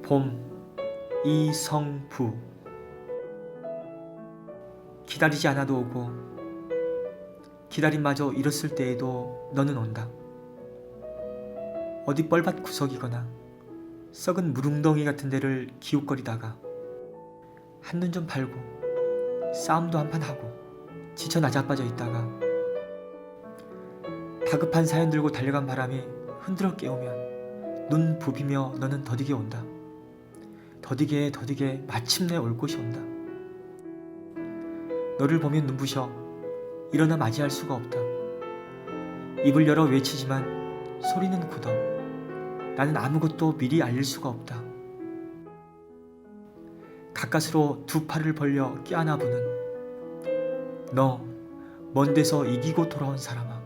봄 이성부. 기다리지 않아도 오고 기다림마저 잃었을 때에도 너는 온다. 어디 뻘밭 구석이거나 썩은 물웅덩이 같은 데를 기웃거리다가 한눈 좀 팔고 싸움도 한판 하고 지쳐 나자빠져 있다가 다급한 사연 들고 달려간 바람이 흔들어 깨우면 눈 부비며 너는 더디게 온다. 더디게 마침내 올 곳이 온다. 너를 보면 눈부셔 일어나 맞이할 수가 없다. 입을 열어 외치지만 소리는 굳어 나는 아무것도 미리 알릴 수가 없다. 가까스로 두 팔을 벌려 껴안아부는 너 먼 데서 이기고 돌아온 사람아.